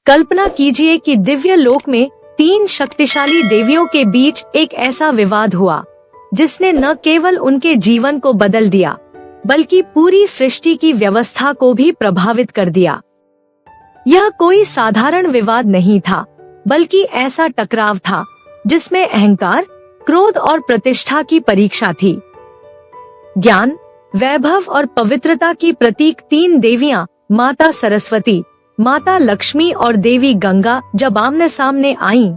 कल्पना कीजिए कि दिव्य लोक में 3 शक्तिशाली देवियों के बीच एक ऐसा विवाद हुआ जिसने न केवल उनके जीवन को बदल दिया बल्कि पूरी सृष्टि की व्यवस्था को भी प्रभावित कर दिया। यह कोई साधारण विवाद नहीं था, बल्कि ऐसा टकराव था जिसमें अहंकार, क्रोध और प्रतिष्ठा की परीक्षा थी। ज्ञान, वैभव और पवित्रता की प्रतीक 3 देवियां माता सरस्वती, माता लक्ष्मी और देवी गंगा जब आमने सामने आईं,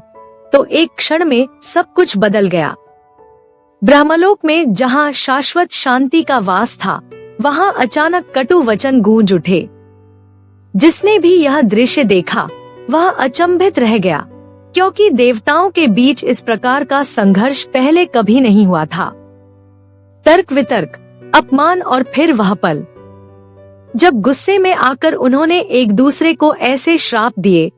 तो एक क्षण में सब कुछ बदल गया। ब्रह्मलोक में जहां शाश्वत शांति का वास था, वहां अचानक कटु वचन गूंज उठे। जिसने भी यह दृश्य देखा वह अचंभित रह गया, क्योंकि देवताओं के बीच इस प्रकार का संघर्ष पहले कभी नहीं हुआ था। तर्क वितर्क, अपमान और फिर वह पल जब गुस्से में आकर उन्होंने एक दूसरे को ऐसे श्राप दिए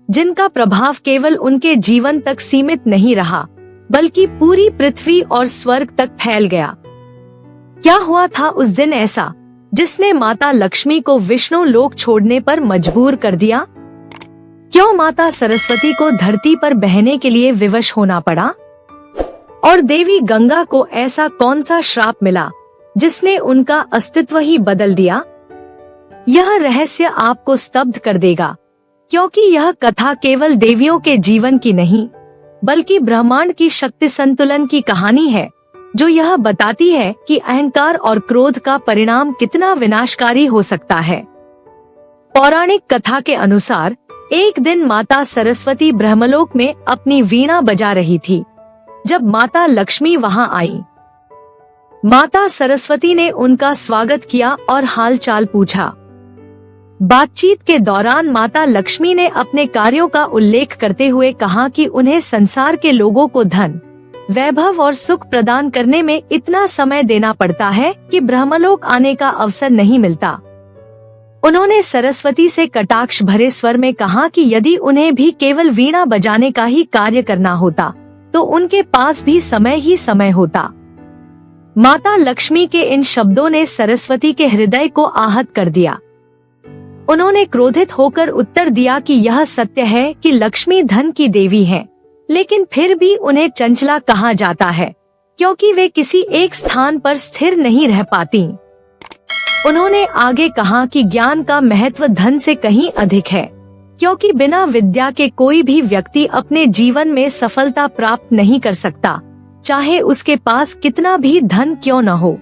जिनका प्रभाव केवल उनके जीवन तक सीमित नहीं रहा बल्कि पूरी पृथ्वी और स्वर्ग तक फैल गया। क्या हुआ था उस दिन ऐसा जिसने माता लक्ष्मी को विष्णु लोक छोड़ने पर मजबूर कर दिया? क्यों माता सरस्वती को धरती पर बहने के लिए विवश होना पड़ा? और देवी गंगा को ऐसा कौन सा श्राप मिला जिसने उनका अस्तित्व ही बदल दिया? यह रहस्य आपको स्तब्ध कर देगा, क्योंकि यह कथा केवल देवियों के जीवन की नहीं बल्कि ब्रह्मांड की शक्ति संतुलन की कहानी है, जो यह बताती है कि अहंकार और क्रोध का परिणाम कितना विनाशकारी हो सकता है। पौराणिक कथा के अनुसार एक दिन माता सरस्वती ब्रह्मलोक में अपनी वीणा बजा रही थी जब माता लक्ष्मी वहां आई। माता सरस्वती ने उनका स्वागत किया और हालचाल पूछा। बातचीत के दौरान माता लक्ष्मी ने अपने कार्यों का उल्लेख करते हुए कहा कि उन्हें संसार के लोगों को धन, वैभव और सुख प्रदान करने में इतना समय देना पड़ता है कि ब्रह्मलोक आने का अवसर नहीं मिलता। उन्होंने सरस्वती से कटाक्ष भरे स्वर में कहा कि यदि उन्हें भी केवल वीणा बजाने का ही कार्य करना होता तो उनके पास भी समय ही समय होता। माता लक्ष्मी के इन शब्दों ने सरस्वती के हृदय को आहत कर दिया। उन्होंने क्रोधित होकर उत्तर दिया कि यह सत्य है कि लक्ष्मी धन की देवी हैं, लेकिन फिर भी उन्हें चंचला कहा जाता है क्योंकि वे किसी एक स्थान पर स्थिर नहीं रह पाती। उन्होंने आगे कहा कि ज्ञान का महत्व धन से कहीं अधिक है, क्योंकि बिना विद्या के कोई भी व्यक्ति अपने जीवन में सफलता प्राप्त नहीं कर सकता, चाहे उसके पास कितना भी धन क्यों न हो।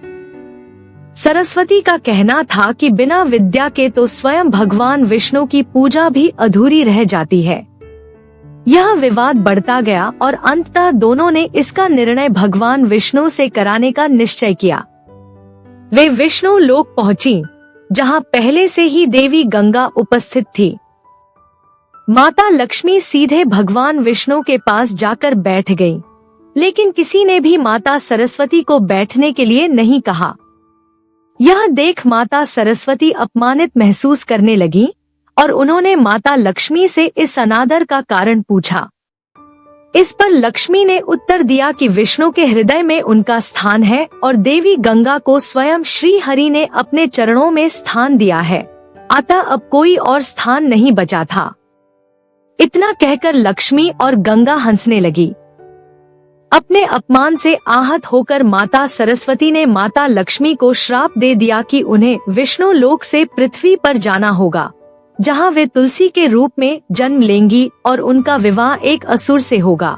सरस्वती का कहना था कि बिना विद्या के तो स्वयं भगवान विष्णु की पूजा भी अधूरी रह जाती है। यह विवाद बढ़ता गया और अंततः दोनों ने इसका निर्णय भगवान विष्णु से कराने का निश्चय किया। वे विष्णु लोक पहुंची, जहां पहले से ही देवी गंगा उपस्थित थी। माता लक्ष्मी सीधे भगवान विष्णु के पास जाकर बैठ गईं, लेकिन किसी ने भी माता सरस्वती को बैठने के लिए नहीं कहा। यह देख माता सरस्वती अपमानित महसूस करने लगी और उन्होंने माता लक्ष्मी से इस अनादर का कारण पूछा। इस पर लक्ष्मी ने उत्तर दिया कि विष्णु के हृदय में उनका स्थान है और देवी गंगा को स्वयं श्री हरि ने अपने चरणों में स्थान दिया है, अतः अब कोई और स्थान नहीं बचा था। इतना कहकर लक्ष्मी और गंगा हंसने लगी। अपने अपमान से आहत होकर माता सरस्वती ने माता लक्ष्मी को श्राप दे दिया कि उन्हें विष्णु लोक से पृथ्वी पर जाना होगा, जहां वे तुलसी के रूप में जन्म लेंगी और उनका विवाह एक असुर से होगा।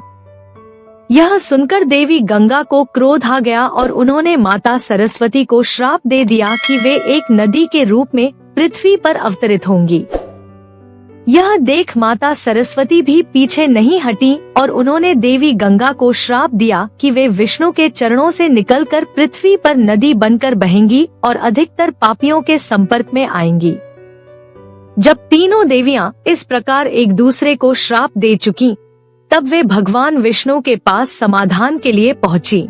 यह सुनकर देवी गंगा को क्रोध आ गया और उन्होंने माता सरस्वती को श्राप दे दिया कि वे एक नदी के रूप में पृथ्वी पर अवतरित होंगी। यह देख माता सरस्वती भी पीछे नहीं हटी और उन्होंने देवी गंगा को श्राप दिया कि वे विष्णु के चरणों से निकलकर पृथ्वी पर नदी बनकर बहेंगी और अधिकतर पापियों के संपर्क में आएंगी। जब तीनों देवियां इस प्रकार एक दूसरे को श्राप दे चुकी, तब वे भगवान विष्णु के पास समाधान के लिए पहुंची।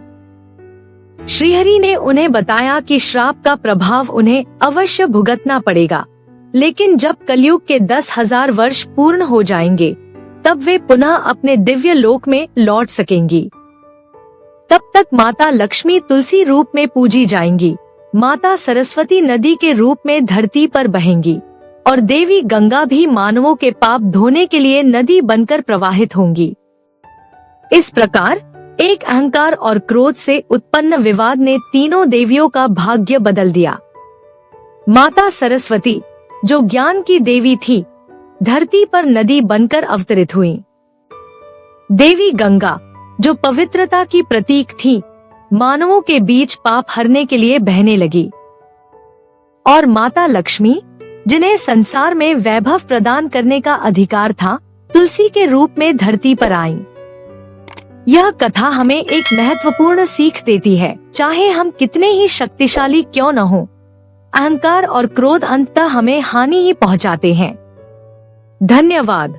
श्रीहरि ने उन्हें बताया कि श्राप का प्रभाव उन्हें अवश्य भुगतना पड़ेगा, लेकिन जब कलयुग के 10,000 वर्ष पूर्ण हो जाएंगे तब वे पुनः अपने दिव्य लोक में लौट सकेंगी। तब तक माता लक्ष्मी तुलसी रूप में पूजी जाएंगी, माता सरस्वती नदी के रूप में धरती पर बहेंगी और देवी गंगा भी मानवों के पाप धोने के लिए नदी बनकर प्रवाहित होंगी। इस प्रकार एक अहंकार और क्रोध से उत्पन्न विवाद ने तीनों देवियों का भाग्य बदल दिया। माता सरस्वती, जो ज्ञान की देवी थी, धरती पर नदी बनकर अवतरित हुई। देवी गंगा, जो पवित्रता की प्रतीक थी, मानवों के बीच पाप हरने के लिए बहने लगी। और माता लक्ष्मी, जिन्हें संसार में वैभव प्रदान करने का अधिकार था, तुलसी के रूप में धरती पर आईं। यह कथा हमें एक महत्वपूर्ण सीख देती है, चाहे हम कितने ही शक्तिशाली क्यों न हो, अहंकार और क्रोध अंततः हमें हानि ही पहुंचाते हैं। धन्यवाद।